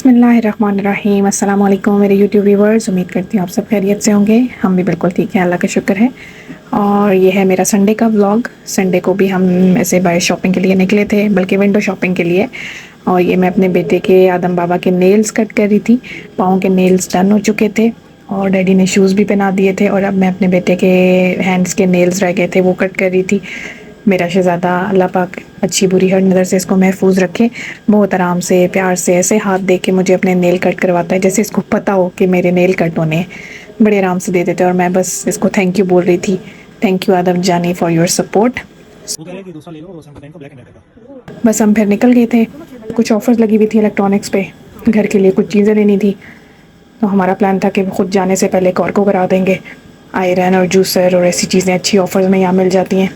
बिस्मिल्लाहिर्रहमानिर्रहीम। अस्सलाम वालेकुम मेरे यूट्यूब व्यूवर्स, उम्मीद करती हूँ आप सब खैरियत से होंगे। हम भी बिल्कुल ठीक हैं, अल्लाह का शुक्र है। और ये है मेरा संडे का व्लॉग। संडे को भी हम ऐसे बाहर शॉपिंग के लिए निकले थे, बल्कि विंडो शॉपिंग के लिए। और ये मैं अपने बेटे के आदम बाबा के नेल्स कट कर रही थी। पाँव के नेल्स डन हो चुके थे और डैडी ने शूज़ भी पहना दिए थे, और अब मैं अपने बेटे के हैंड्स के नेल्स रह गए थे वो कट कर रही थी। मेरा शहज़ादा अल्लाह पाक अच्छी बुरी हर नज़र से इसको महफूज रखे। बहुत आराम से प्यार से ऐसे हाथ दे के मुझे अपने नेल कट करवाता है जैसे इसको पता हो कि मेरे नेल कट होने हैं। बड़े आराम से दे देते हैं और मैं बस इसको थैंक यू बोल रही थी। थैंक यू आदम जानी फॉर योर सपोर्ट। बस हम फिर निकल गए थे। कुछ ऑफर्स लगी हुई थी इलेक्ट्रॉनिक्स पे, घर के लिए कुछ चीज़ें लेनी थी। तो हमारा प्लान था कि खुद जाने से पहले एक और को करा देंगे। आयरन और जूसर और ऐसी चीज़ें अच्छी ऑफर्स में यहाँ मिल जाती हैं,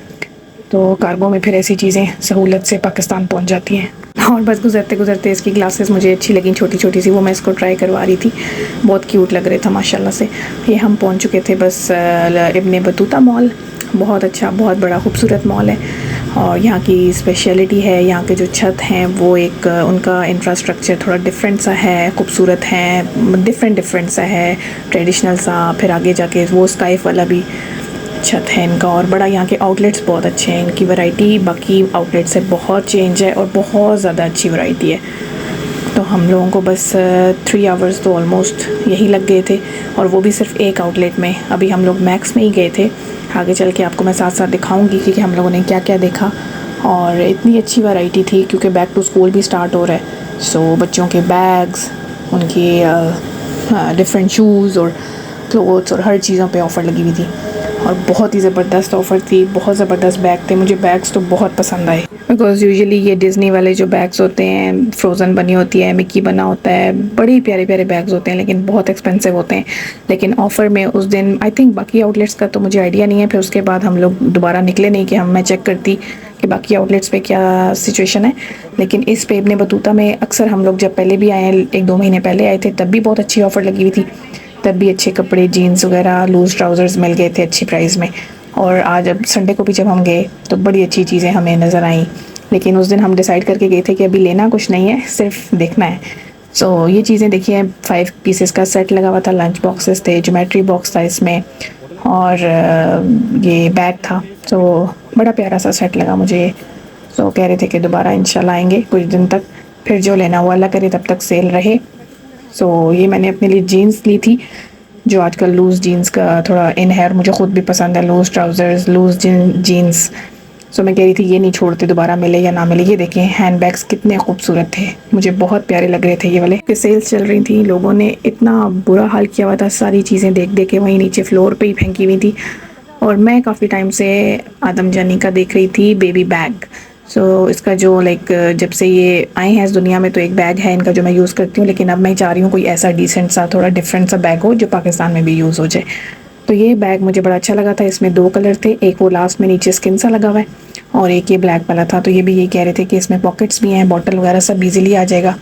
तो कार्गो में फिर ऐसी चीज़ें सहूलत से पाकिस्तान पहुंच जाती हैं। और बस गुजरते गुजरते इसकी ग्लासेस मुझे अच्छी लगी, छोटी छोटी सी, वो मैं इसको ट्राई करवा रही थी। बहुत क्यूट लग रहे था माशाल्लाह से। ये हम पहुंच चुके थे बस इब्ने बतूता मॉल। बहुत अच्छा, बहुत बड़ा खूबसूरत मॉल है। और यहाँ की स्पेशलिटी है, यहाँ के जो छत हैं वो एक उनका इंफ्रास्ट्रक्चर थोड़ा डिफरेंट सा है, खूबसूरत है, डिफरेंट सा है, ट्रेडिशनल सा। फिर आगे जाके वो स्काइफ वाला भी छत है इनका। और बड़ा यहाँ के आउटलेट्स बहुत अच्छे हैं, इनकी वैरायटी बाकी आउटलेट से बहुत चेंज है और बहुत ज़्यादा अच्छी वैरायटी है। तो हम लोगों को बस 3 आवर्स तो ऑलमोस्ट यही लग गए थे, और वो भी सिर्फ एक आउटलेट में। अभी हम लोग मैक्स में ही गए थे, आगे चल के आपको मैं साथ साथ दिखाऊंगी कि हम लोगों ने क्या क्या देखा। और इतनी अच्छी वैरायटी थी क्योंकि बैक टू स्कूल भी स्टार्ट हो रहा है। सो बच्चों के बैग्स, उनके डिफरेंट शूज़ और क्लोथ्स और हर चीज़ों पे ऑफ़र लगी हुई थी। और बहुत ही ज़बरदस्त ऑफ़र थी, बहुत ज़बरदस्त बैग थे। मुझे बैग्स तो बहुत पसंद आए, बिकॉज़ यूजुअली ये डिज़नी वाले जो बैग्स होते हैं, फ्रोज़न बनी होती है, मिक्की बना होता है, बड़े प्यारे प्यारे बैग्स होते हैं लेकिन बहुत एक्सपेंसिव होते हैं। लेकिन ऑफ़र में उस दिन आई थिंक, बाकी आउटलेट्स का तो मुझे आइडिया नहीं है। फिर उसके बाद हम लोग दोबारा निकले नहीं कि मैं चेक करती कि बाकी आउटलेट्स पे क्या सिचुएशन है। लेकिन इस पे इब्ने बतूता में अक्सर हम लोग जब पहले भी आए हैं, 1-2 महीने पहले आए थे, तब भी बहुत अच्छी ऑफ़र लगी हुई थी। तब भी अच्छे कपड़े, जीन्स वगैरह, लूज़ ट्राउज़र्स मिल गए थे अच्छी प्राइस में। और आज अब संडे को भी जब हम गए तो बड़ी अच्छी चीज़ें हमें नज़र आईं। लेकिन उस दिन हम डिसाइड करके गए थे कि अभी लेना कुछ नहीं है, सिर्फ देखना है। सो ये चीज़ें देखिए, 5 पीसेस का सेट लगा हुआ था, लंच बॉक्सेस थे, ज्योमेट्री बॉक्स था इसमें, और ये बैग था। सो बड़ा प्यारा सा सेट लगा मुझे। सो कह रहे थे कि दोबारा इंशाल्लाह आएंगे कुछ दिन तक, फिर जो लेना वो अल्लाह करे तब तक सेल रहे। सो ये मैंने अपने लिए जीन्स ली थी, जो आजकल लूज़ जीन्स का थोड़ा इन है, और मुझे ख़ुद भी पसंद है लूज़ ट्राउज़र्स, लूज़ जीन्स। सो मैं कह रही थी ये नहीं छोड़ते, दोबारा मिले या ना मिले। ये देखें हैंड बैग्स कितने खूबसूरत थे, मुझे बहुत प्यारे लग रहे थे ये वाले। कि सेल्स चल रही थी, लोगों ने इतना बुरा हाल किया हुआ था, सारी चीज़ें देख देख के वहीं नीचे फ्लोर पर ही फेंकी हुई थी। और मैं काफ़ी टाइम से आदम जानी का देख रही थी बेबी बैग। इसका जो जब से ये आए हैं इस दुनिया में, तो एक बैग है इनका जो मैं यूज़ करती हूँ। लेकिन अब मैं चाह रही हूँ कोई ऐसा डिसेंट सा, थोड़ा डिफरेंट सा बैग हो जो पाकिस्तान में भी यूज़ हो जाए। तो ये बैग मुझे बड़ा अच्छा लगा था। इसमें 2 कलर थे, एक वो लास्ट में नीचे स्किन सा लगा हुआ है, और एक ये ब्लैक वाला था। तो ये भी यही कह रहे थे कि इसमें पॉकेट्स भी हैं, बॉटल वगैरह सब ईज़िली आ जाएगा।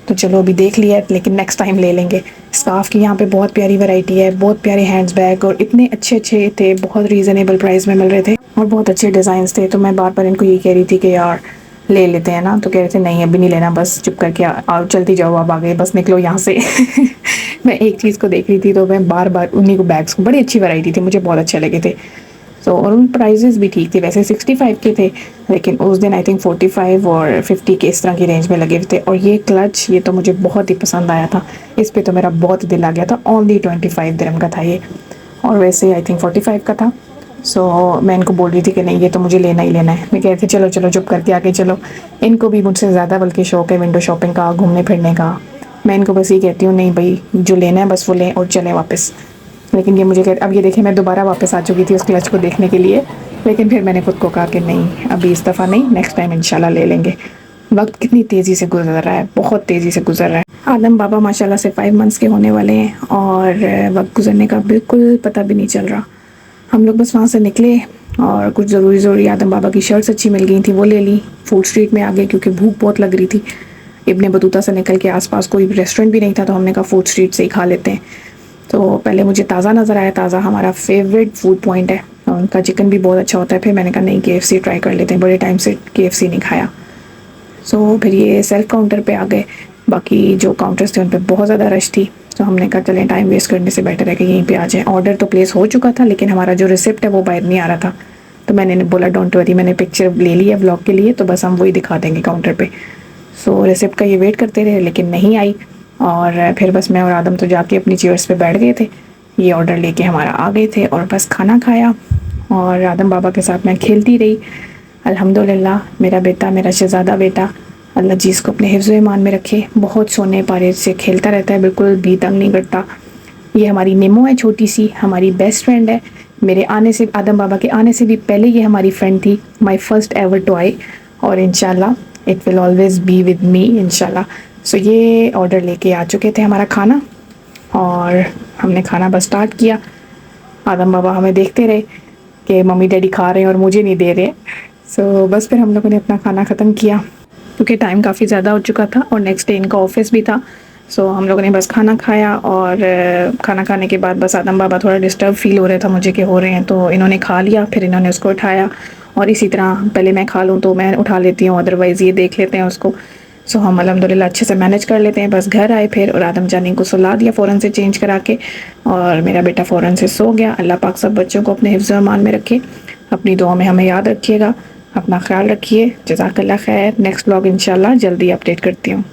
तो चलो अभी देख लिया, लेकिन नेक्स्ट टाइम ले लेंगे। स्कार्फ की यहाँ पे बहुत प्यारी वैरायटी है, बहुत प्यारे हैंड्स बैग, और इतने अच्छे अच्छे थे, बहुत रीज़नेबल प्राइस में मिल रहे थे और बहुत अच्छे डिज़ाइंस थे। तो मैं बार बार इनको ये कह रही थी कि यार ले लेते हैं ना, तो कह रहे थे नहीं अभी नहीं लेना, बस चुप करके आओ, चलती जाओ, आप आगे बस निकलो यहाँ से। मैं एक चीज़ को देख रही थी तो मैं बार बार उन्हीं को बैग्स को, बड़ी अच्छी वैरायटी थी, मुझे बहुत अच्छे लगे थे। और उन प्राइजेस भी ठीक थे, वैसे 65 के थे, लेकिन उस दिन आई थिंक 45 और 50 के इस तरह की रेंज में लगे हुए थे। और ये क्लच, ये तो मुझे बहुत ही पसंद आया था, इस पे तो मेरा बहुत ही दिल आ गया था। ओनली 25 दिरहम का था ये, और वैसे आई थिंक 45 का था। मैं इनको बोल रही थी कि नहीं ये तो मुझे लेना ही लेना है। मैं कह रही थी चलो चलो चुप करके आके चलो। इनको भी मुझसे ज़्यादा बल्कि शौक़ है विंडो शॉपिंग का, घूमने फिरने का। मैं इनको बस ये कहती हूँ नहीं भाई जो लेना है बस वो लें और चलें वापस। लेकिन ये मुझे अब ये देखें, मैं दोबारा वापस आ चुकी थी उस क्लच को देखने के लिए, लेकिन फिर मैंने खुद को कहा कि नहीं अभी इस दफ़ा नहीं, नेक्स्ट टाइम इंशाल्लाह ले लेंगे। वक्त कितनी तेज़ी से गुजर रहा है, बहुत तेज़ी से गुजर रहा है। आदम बाबा माशाल्लाह से 5 मंथ्स के होने वाले हैं और वक्त गुजरने का बिल्कुल पता भी नहीं चल रहा। हम लोग बस वहाँ से निकले और कुछ ज़रूरी आदम बाबा की शर्ट्स अच्छी मिल गई थी, वो ले ली। फूड स्ट्रीट में आ गए क्योंकि भूख बहुत लग रही थी। इब्ने बतूता से निकल के आसपास कोई रेस्टोरेंट भी नहीं था, तो हमने कहा फूड स्ट्रीट से ही खा लेते हैं। तो पहले मुझे ताज़ा नज़र आया, ताज़ा हमारा फेवरेट फूड पॉइंट है, उनका चिकन भी बहुत अच्छा होता है। फिर मैंने कहा नहीं KFC ट्राई कर लेते हैं, बड़े टाइम से KFC नहीं खाया। फिर ये सेल्फ काउंटर पे आ गए। बाकी जो काउंटर्स थे उन पर बहुत ज़्यादा रश थी, तो हमने कहा चलें टाइम वेस्ट करने से बेटर है कि यहीं पे आ जाएं। ऑर्डर तो प्लेस हो चुका था, लेकिन हमारा जो रिसिप्ट है वो बाहर नहीं आ रहा था, तो मैंने बोला डोंट वरी, मैंने पिक्चर ले ली है व्लॉग के लिए, तो बस हम वही दिखा देंगे काउंटर पे। सो रिसिप्ट का ये वेट करते रहे लेकिन नहीं आई, और फिर बस मैं और आदम तो जाके अपनी चेयर्स पे बैठ गए थे। ये ऑर्डर लेके हमारा आ गए थे और बस खाना खाया और आदम बाबा के साथ मैं खेलती रही। अल्हम्दुलिल्लाह मेरा बेटा, मेरा शहज़ादा बेटा, अल्लाह जी इसको अपने हिफ्ज़ ईमान में रखे, बहुत सोने पारे से खेलता रहता है, बिल्कुल भी तंग नहीं करता। ये हमारी नेमो है, छोटी सी हमारी बेस्ट फ्रेंड है। मेरे आने से, आदम बाबा के आने से भी पहले ये हमारी फ्रेंड थी, माई फर्स्ट एवर टॉय, और इंशाल्लाह it will always be with me इंशाल्लाह। सो ये ऑर्डर लेके आ चुके थे हमारा खाना, और हमने खाना बस स्टार्ट किया। आदम बाबा हमें देखते रहे कि मम्मी डैडी खा रहे हैं और मुझे नहीं दे रहे। सो बस फिर हम लोगों ने अपना खाना ख़त्म किया, क्योंकि टाइम काफ़ी ज़्यादा हो चुका था और नेक्स्ट डे इनका ऑफिस भी था। सो हम लोगों ने बस खाना खाया, और खाना खाने के बाद बस आदम बाबा थोड़ा डिस्टर्ब फील हो रहा था मुझे कि हो रहे हैं, तो इन्होंने खा लिया, फिर इन्होंने उसको उठाया, और इसी तरह पहले मैं खा लूँ तो मैं उठा लेती हूँ, अदरवाइज़ ये देख लेते हैं उसको। सो हम अल्हम्दुलिल्लाह अच्छे से मैनेज कर लेते हैं। बस घर आए फिर, और आदम जानी को सुला दिया फ़ौरन से चेंज करा के, और मेरा बेटा फ़ौरन से सो गया। अल्लाह पाक सब बच्चों को अपने हिफ्ज़ ईमान में रखे, अपनी दुआ में हमें याद रखिएगा, अपना ख्याल रखिए। जज़ाकल्लाह खैर। नेक्स्ट व्लॉग इंशाल्लाह जल्दी अपडेट करती हूँ।